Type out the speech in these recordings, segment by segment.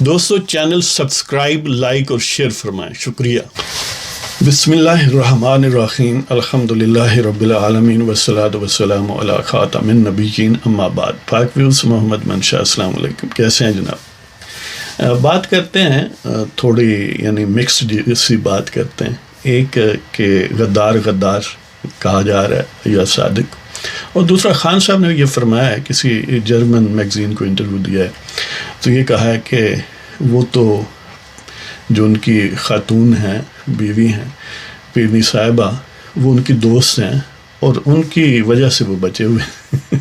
دوستو channel subscribe like اور share فرمائیں، شکریہ۔ بسم اللہ الرحمن الرحیم، الحمدللہ رب العالمین والصلاة والسلام علی خاتم النبیین، اما بعد۔ پاک ویوز محمد منشا، السلام علیکم، کیسے ہیں جناب؟ بات کرتے ہیں تھوڑی یعنی مکسڈ سی بات کرتے ہیں۔ ایک کہ غدار کہا جا رہا ہے یا صادق، اور دوسرا خان صاحب نے یہ فرمایا ہے، کسی جرمن میگزین کو انٹرویو دیا ہے تو یہ کہا ہے کہ وہ تو جو ان کی خاتون ہیں، بیوی ہیں پیرنی صاحبہ، وہ ان کی دوست ہیں اور ان کی وجہ سے وہ بچے ہوئے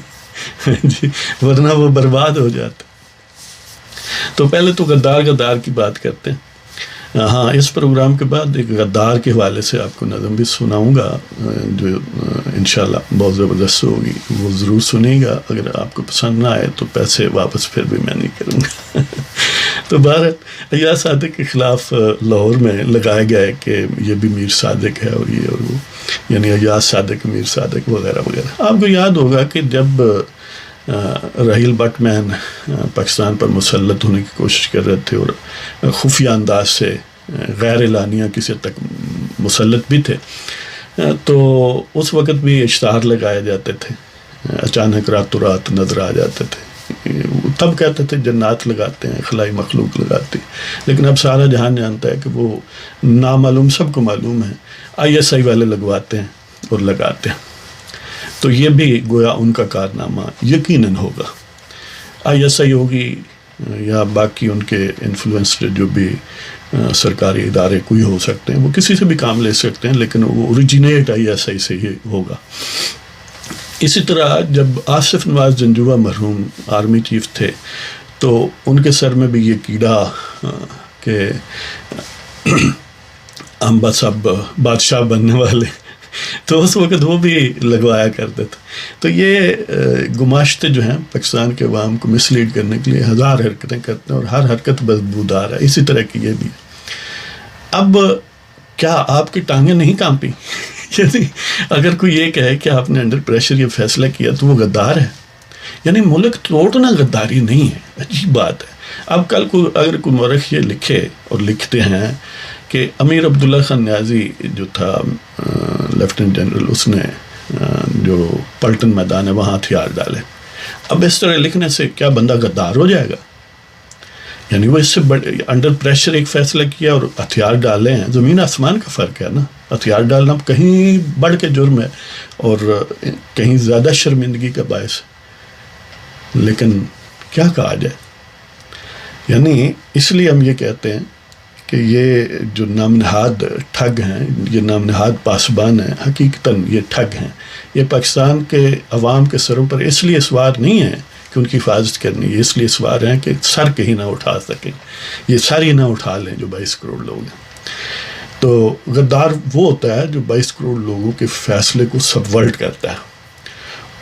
جی، ورنہ وہ برباد ہو جاتے۔ تو پہلے تو غدار کی بات کرتے ہیں۔ ہاں، اس پروگرام کے بعد ایک غدار کے حوالے سے آپ کو نظم بھی سناؤں گا جو انشاءاللہ بہت زبردست ہوگی، وہ ضرور سنیں گا۔ اگر آپ کو پسند نہ آئے تو پیسے واپس پھر بھی میں نہیں کروں گا تو بھارت ایاز صادق کے خلاف لاہور میں لگایا گیا ہے کہ یہ بھی میر صادق ہے اور یہ اور وہ، یعنی ایاز صادق، میر صادق وغیرہ وغیرہ۔ آپ کو یاد ہوگا کہ جب راحیل بٹ مین پاکستان پر مسلط ہونے کی کوشش کر رہے تھے اور خفیہ انداز سے غیر اعلانیہ کسی تک مسلط بھی تھے، تو اس وقت بھی اشتہار لگائے جاتے تھے، اچانک راتوں رات نظر آ جاتے تھے۔ تب کہتے تھے جنات لگاتے ہیں، خلائی مخلوق لگاتی، لیکن اب سارا جہان جانتا ہے کہ وہ نامعلوم، سب کو معلوم ہے، ISI والے لگواتے ہیں اور لگاتے ہیں۔ تو یہ بھی گویا ان کا کارنامہ یقیناً ہوگا، ISI ہوگی یا باقی ان کے انفلوئنسڈ جو بھی سرکاری ادارے کوئی ہو سکتے ہیں، وہ کسی سے بھی کام لے سکتے ہیں، لیکن وہ اوریجنیٹ ISI سے ہی ہوگا۔ اسی طرح جب آصف نواز جنجوعہ مرحوم آرمی چیف تھے تو ان کے سر میں بھی یہ کیڑا کہ ہم بس اب بادشاہ بننے والے، تو اس وقت وہ بھی لگوایا کرتے تھے۔ تو یہ گماشتے جو ہیں پاکستان کے عوام کو مس لیڈ کرنے کے لیے ہزار حرکتیں کرتے ہیں اور ہر حرکت بدبودار ہے۔ اسی طرح کی یہ بھی۔ اب کیا آپ کی ٹانگیں نہیں کانپی؟ یعنی اگر کوئی یہ کہے کہ آپ نے انڈر پریشر یہ فیصلہ کیا تو وہ غدار ہے۔ یعنی ملک توڑنا غداری نہیں ہے، عجیب بات ہے۔ اب کل کو اگر کوئی مورخ یہ لکھے اور لکھتے ہیں کہ امیر عبداللہ خان نیازی جو تھا لیفٹیننٹ جنرل، اس نے جو پلٹن میدان ہے وہاں ہتھیار ڈالے، اب اس طرح لکھنے سے کیا بندہ غدار ہو جائے گا؟ یعنی وہ اس سے انڈر پریشر ایک فیصلہ کیا اور ہتھیار ڈالے ہیں، زمین آسمان کا فرق ہے نا۔ ہتھیار ڈالنا کہیں بڑھ کے جرم ہے اور کہیں زیادہ شرمندگی کا باعث ہے، لیکن کیا کہا جائے؟ یعنی اس لیے ہم یہ کہتے ہیں کہ یہ جو نام نہاد ٹھگ ہیں، یہ نام نہاد پاسبان ہیں، حقیقتاً یہ ٹھگ ہیں۔ یہ پاکستان کے عوام کے سروں پر اس لیے سوار نہیں ہیں کہ ان کی حفاظت کرنی ہے، اس لیے سوار ہیں کہ سر کہیں نہ اٹھا سکیں، یہ سر ہی نہ اٹھا لیں جو 22 کروڑ لوگ ہیں۔ تو غدار وہ ہوتا ہے جو 22 کروڑ لوگوں کے فیصلے کو سبورٹ کرتا ہے،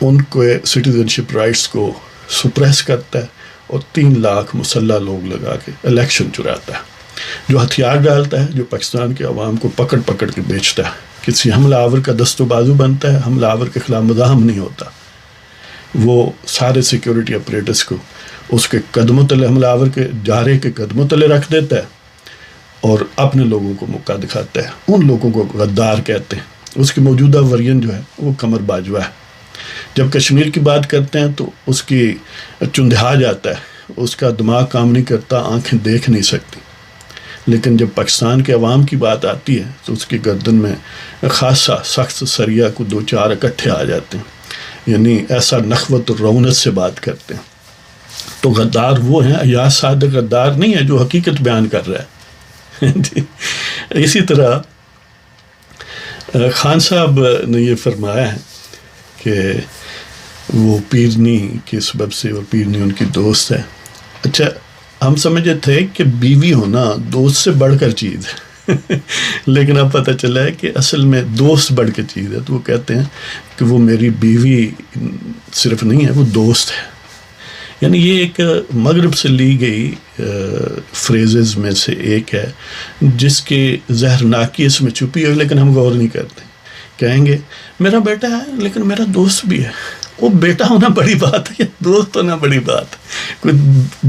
ان کو سٹیزن شپ رائٹس کو سپریس کرتا ہے اور 3 لاکھ مسلح لوگ لگا کے الیکشن چراتا ہے، جو ہتھیار ڈالتا ہے، جو پاکستان کے عوام کو پکڑ کے بیچتا ہے، کسی حملہ آور کا دست و بازو بنتا ہے، حملہ آور کے خلاف مزاحم نہیں ہوتا، وہ سارے سیکیورٹی اپریٹس کو اس کے قدموں تلے، حملہ آور کے جارے کے قدموں تلے رکھ دیتا ہے اور اپنے لوگوں کو موقع دکھاتا ہے۔ ان لوگوں کو غدار کہتے ہیں۔ اس کی موجودہ ورژن جو ہے وہ قمر باجوہ ہے۔ جب کشمیر کی بات کرتے ہیں تو اس کی چندھا جاتا ہے، اس کا دماغ کام نہیں کرتا، آنکھیں دیکھ نہیں سکتی، لیکن جب پاکستان کے عوام کی بات آتی ہے تو اس کی گردن میں خاصا سخت سریا کو 2-4 اکٹھے آ جاتے ہیں، یعنی ایسا نخوت اور رونت سے بات کرتے ہیں۔ تو غدار وہ ہیں، ایاز صادق غدار نہیں ہے جو حقیقت بیان کر رہا ہے۔ اسی طرح خان صاحب نے یہ فرمایا ہے کہ وہ پیرنی کے سبب سے، اور پیرنی ان کی دوست ہے۔ اچھا، ہم سمجھے تھے کہ بیوی ہونا دوست سے بڑھ کر چیز ہے لیکن اب پتہ چلا ہے کہ اصل میں دوست بڑھ کے چیز ہے۔ تو وہ کہتے ہیں کہ وہ میری بیوی صرف نہیں ہے، وہ دوست ہے۔ یعنی یہ ایک مغرب سے لی گئی فریزز میں سے ایک ہے جس کی زہرناکی اس میں چھپی ہے، لیکن ہم غور نہیں کرتے۔ کہیں گے میرا بیٹا ہے لیکن میرا دوست بھی ہے۔ وہ بیٹا ہونا بڑی بات ہے یا دوست ہونا بڑی بات ہے؟ کوئی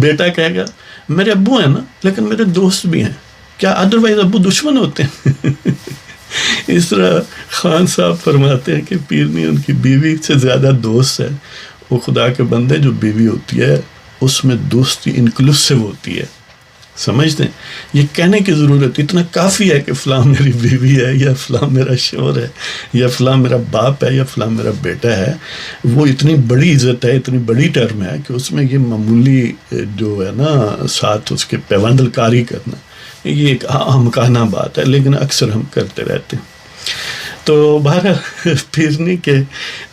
بیٹا کہے گا میرے ابو ہیں نا لیکن میرے دوست بھی ہیں، کیا ادروائز ابو دشمن ہوتے ہیں؟ اس طرح خان صاحب فرماتے ہیں کہ پیرنی ان کی بیوی سے زیادہ دوست ہے. وہ خدا کے بندے جو بیوی ہوتی ہے اس میں دوستی انکلوسیو ہوتی ہے. سمجھتے ہیں؟ یہ کہنے کی ضرورت اتنا کافی ہے کہ فلاں میری بیوی ہے یا فلاں میرا شوہر ہے یا فلاں میرا باپ ہے یا فلاں میرا بیٹا ہے. وہ اتنی بڑی عزت ہے، اتنی بڑی ٹرم ہے کہ اس میں یہ معمولی جو ہے نا ساتھ اس کے پیوند کاری کرنا یہ ایک احمقانہ بات ہے، لیکن اکثر ہم کرتے رہتے ہیں. تو بہرحال پیرنی کے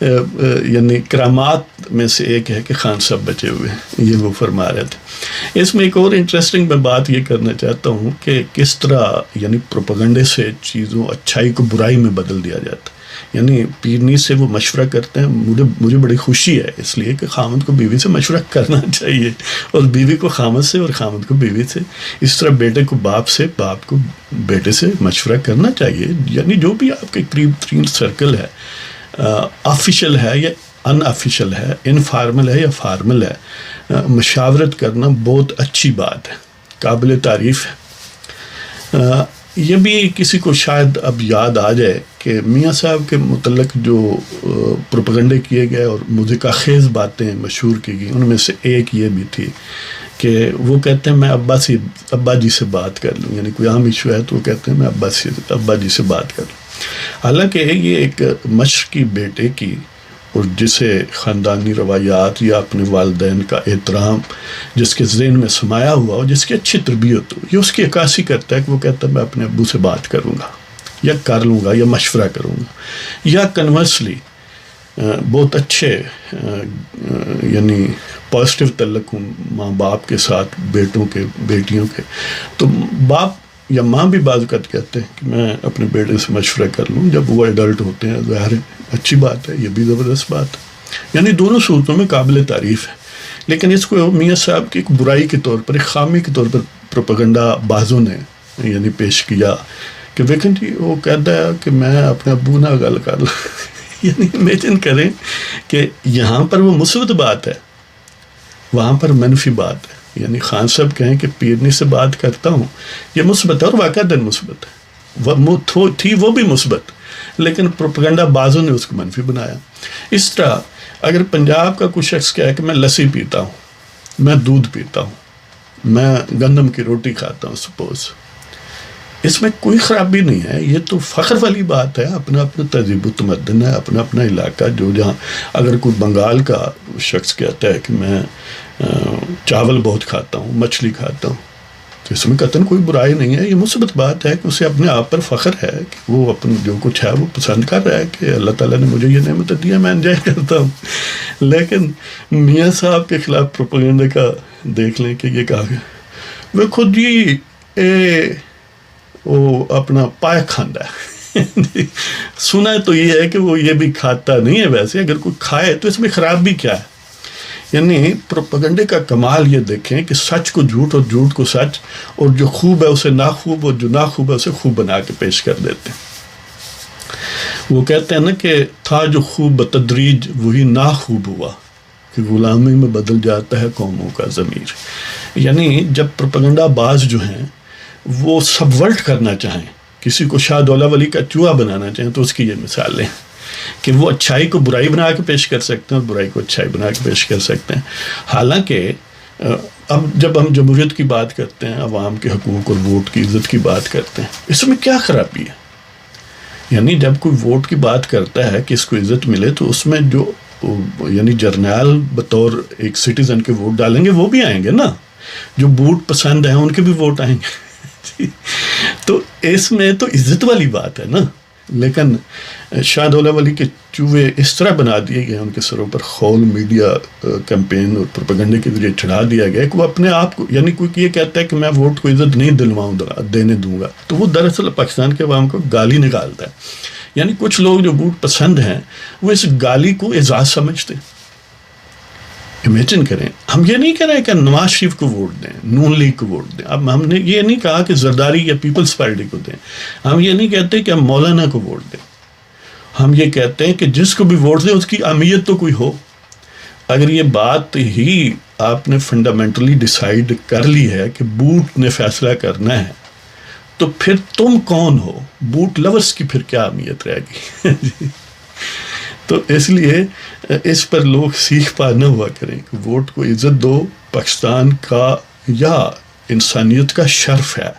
یعنی کرامات میں سے ایک ہے کہ خان صاحب بچے ہوئے ہیں، یہ وہ فرما رہے تھے. اس میں ایک اور انٹرسٹنگ میں بات یہ کرنا چاہتا ہوں کہ کس طرح یعنی پروپیگنڈے سے چیزوں اچھائی کو برائی میں بدل دیا جاتا ہے. یعنی پیرنی سے وہ مشورہ کرتے ہیں. مجھے بڑی خوشی ہے اس لیے کہ خامد کو بیوی سے مشورہ کرنا چاہیے اور بیوی کو خامد سے اور خامد کو بیوی سے. اس طرح بیٹے کو باپ سے، باپ کو بیٹے سے مشورہ کرنا چاہیے. یعنی جو بھی آپ کے قریب ترین سرکل ہے، آفیشل ہے یا ان آفیشل ہے، انفارمل ہے یا فارمل ہے، مشاورت کرنا بہت اچھی بات ہے، قابل تعریف ہے. یہ بھی کسی کو شاید اب یاد آ جائے کہ میاں صاحب کے متعلق جو پروپیگنڈے کیے گئے اور مذکر خیز باتیں مشہور کی گئی، ان میں سے ایک یہ بھی تھی کہ وہ کہتے ہیں میں ابا جی سے بات کر لوں. یعنی کوئی عام ایشو ہے تو وہ کہتے ہیں میں ابا جی سے بات کر لوں. حالانکہ یہ ایک مشرقی بیٹے کی اور جسے خاندانی روایات یا اپنے والدین کا احترام جس کے ذہن میں سمایا ہوا ہو، جس کی اچھی تربیت ہو، یہ اس کی عکاسی کرتا ہے کہ وہ کہتا ہے میں اپنے ابو سے بات کروں گا یا کر لوں گا یا مشورہ کروں گا. یا کنورسلی بہت اچھے یعنی پازیٹیو تعلق ہوں ماں باپ کے ساتھ، بیٹوں کے بیٹیوں کے، تو باپ یا ماں بھی بعض اوقات کہتے ہیں کہ میں اپنے بیٹے سے مشورہ کر لوں جب وہ ایڈلٹ ہوتے ہیں. ظاہر ہے اچھی بات ہے، یہ بھی زبردست بات ہے. یعنی دونوں صورتوں میں قابل تعریف ہے. لیکن اس کو میاں صاحب کی ایک برائی کے طور پر، ایک خامی کے طور پر پروپیگنڈا بازوں نے یعنی پیش کیا کہ دیکھیں جی وہ کہتا ہے کہ میں اپنے ابو نہ گل کر لوں. یعنی امیجن کریں کہ یہاں پر وہ مثبت بات ہے، وہاں پر منفی بات ہے. یعنی خان صاحب کہیں کہ پیرنی سے بات کرتا ہوں، یہ مثبت ہے اور واقعہ مثبت ہے، تھی وہ بھی مثبت، لیکن پروپیگنڈا بازوں نے اس کو منفی بنایا. اس طرح اگر پنجاب کا کوئی شخص کہے کہ میں لسی پیتا ہوں، میں دودھ پیتا ہوں، میں گندم کی روٹی کھاتا ہوں، سپوز، اس میں کوئی خرابی نہیں ہے. یہ تو فخر والی بات ہے، اپنا اپنا تہذیب و تمدن ہے، اپنا اپنا علاقہ. جو جہاں اگر کوئی بنگال کا شخص کہتا ہے کہ میں چاول بہت کھاتا ہوں، مچھلی کھاتا ہوں، تو اس میں قطعاً کوئی برائی نہیں ہے. یہ مثبت بات ہے کہ اسے اپنے آپ پر فخر ہے کہ وہ اپنے جو کچھ ہے وہ پسند کر رہا ہے کہ اللہ تعالیٰ نے مجھے یہ نعمت دی ہے، میں انجوائے کرتا ہوں. لیکن میاں صاحب کے خلاف پروپیگنڈے کا دیکھ لیں کہ یہ کہا گیا وہ خود ہی وہ اپنا پائے کھاندہ ہے. سنا تو یہ ہے کہ وہ یہ بھی کھاتا نہیں ہے. ویسے اگر کوئی کھائے تو اس میں خراب بھی کیا ہے. یعنی پروپیگنڈے کا کمال یہ دیکھیں کہ سچ کو جھوٹ اور جھوٹ کو سچ، اور جو خوب ہے اسے ناخوب اور جو ناخوب ہے اسے خوب بنا کے پیش کر دیتے ہیں. وہ کہتے ہیں نا کہ تھا جو خوب بتدریج وہی ناخوب ہوا، کہ غلامی میں بدل جاتا ہے قوموں کا ضمیر. یعنی جب پروپیگنڈا باز جو ہیں وہ سبورٹ کرنا چاہیں، کسی کو شاہ دولا ولی کا چوہا بنانا چاہیں، تو اس کی یہ مثالیں کہ وہ اچھائی کو برائی بنا کے پیش کر سکتے ہیں اور برائی کو اچھائی بنا کے پیش کر سکتے ہیں. حالانکہ اب جب ہم جمہوریت کی بات کرتے ہیں، عوام کے حقوق اور ووٹ کی عزت کی بات کرتے ہیں، اس میں کیا خرابی ہے؟ یعنی جب کوئی ووٹ کی بات کرتا ہے کہ اس کو عزت ملے، تو اس میں جو یعنی جرنیل بطور ایک سٹیزن کے ووٹ ڈالیں گے وہ بھی آئیں گے نا، جو ووٹ پسند ہیں ان کے بھی ووٹ آئیں گے. تو اس میں تو عزت والی بات ہے نا. لیکن شاہ دولا ولی کے چوہے اس طرح بنا دیے گئے، ان کے سروں پر خول میڈیا کیمپین اور پروپیگنڈے کے ذریعے چڑھا دیا گیا کہ وہ اپنے آپ کو، یعنی کوئی یہ کہتا ہے کہ میں ووٹ کو عزت نہیں دینے دوں گا، تو وہ دراصل پاکستان کے عوام کو گالی نکالتا ہے. یعنی کچھ لوگ جو ووٹ پسند ہیں وہ اس گالی کو اعزاز سمجھتے ہیں. امیجن کریں، ہم یہ نہیں کہہ رہے کہ نواز شریف کو ووٹ دیں، نون لیگ کو ووٹ دیں. اب ہم نے یہ نہیں کہا کہ زرداری یا پیپلز پارٹی کو دیں. ہم یہ نہیں کہتے کہ ہم مولانا کو ووٹ دیں. ہم یہ کہتے ہیں کہ جس کو بھی ووٹ دیں اس کی اہمیت تو کوئی ہو، اگر یہ بات ہی آپ نے فنڈامنٹلی ڈیسائیڈ کر لی ہے کہ بوٹ نے فیصلہ کرنا ہے، تو پھر تم کون ہو؟ بوٹ لورس کی پھر کیا اہمیت رہے گی؟ تو اس لیے اس پر لوگ سیکھ پا نہ ہوا کریں کہ ووٹ کو عزت دو. پاکستان کا یا انسانیت کا شرف ہے،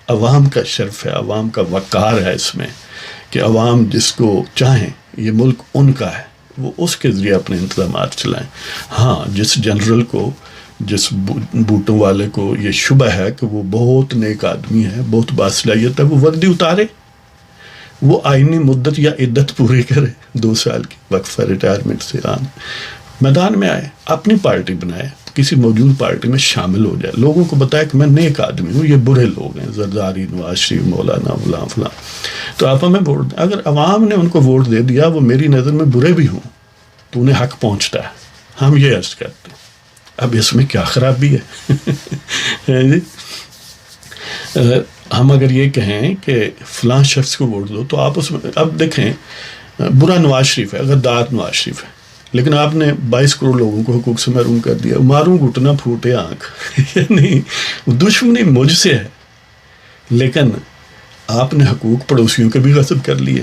عوام کا شرف ہے، عوام کا وقار ہے اس میں کہ عوام جس کو چاہیں، یہ ملک ان کا ہے، وہ اس کے ذریعے اپنے انتظامات چلائیں. ہاں، جس جنرل کو، جس بوٹوں والے کو یہ شبہ ہے کہ وہ بہت نیک آدمی ہے، بہت باصلاحیت ہے، وہ وردی اتارے، وہ آئینی مدت یا عدت پوری کرے 2 سال کی وقفہ ریٹائرمنٹ سے آن میدان میں آئے، اپنی پارٹی بنائے، کسی موجود پارٹی میں شامل ہو جائے، لوگوں کو بتائے کہ میں نیک آدمی ہوں، یہ برے لوگ ہیں، زرداری، نواز شریف، مولانا فلاں فلاں، تو آپ ہمیں ووٹ دیں. اگر عوام نے ان کو ووٹ دے دیا، وہ میری نظر میں برے بھی ہوں، تو انہیں حق پہنچتا ہے. ہم یہ عرض کرتے ہیں. اب اس میں کیا خرابی ہے؟ ہم اگر یہ کہیں کہ فلاں شخص کو ووٹ دو، تو آپ اس میں، اب دیکھیں، برا نواز شریف ہے، غدار نواز شریف ہے، لیکن آپ نے 22 کروڑ لوگوں کو حقوق سے محروم کر دیا. ماروں گھٹنا پھوٹے آنکھ. یعنی دشمنی مجھ سے ہے، لیکن آپ نے حقوق پڑوسیوں کے بھی غصب کر لیے.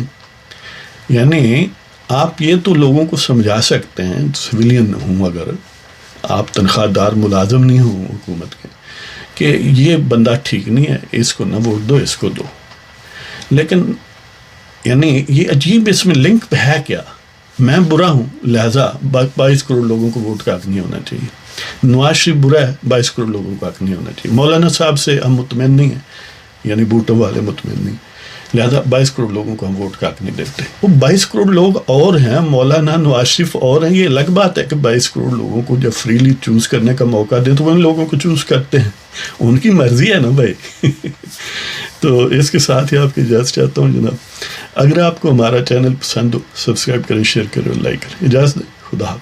یعنی آپ یہ تو لوگوں کو سمجھا سکتے ہیں، سویلین ہوں، اگر آپ تنخواہ دار ملازم نہیں ہوں حکومت کے، کہ یہ بندہ ٹھیک نہیں ہے، اس کو نہ ووٹ دو، اس کو دو. لیکن یعنی یہ عجیب اس میں لنک ہے کیا؟ میں برا ہوں، لہٰذا 22 کروڑ لوگوں کو ووٹ کا حق نہیں ہونا چاہیے. نواز شریف برا ہے، 22 کروڑ لوگوں کو حق نہیں ہونا چاہیے. مولانا صاحب سے ہم مطمئن نہیں ہیں، یعنی بوٹوں والے مطمئن نہیں، لہذا 22 کروڑ لوگوں کو ہم ووٹ کا حق نہیں دیتے. وہ 22 کروڑ لوگ اور ہیں، مولانا نواز شریف اور ہیں. یہ الگ بات ہے کہ 22 کروڑ لوگوں کو جب فریلی چوز کرنے کا موقع دیں تو وہ ان لوگوں کو چوز کرتے ہیں، ان کی مرضی ہے نا بھائی. تو اس کے ساتھ ہی آپ کی اجازت چاہتا ہوں جناب. اگر آپ کو ہمارا چینل پسند ہو، سبسکرائب کریں، شیئر کریں، لائک کریں. اجازت دیں. خدا حافظ.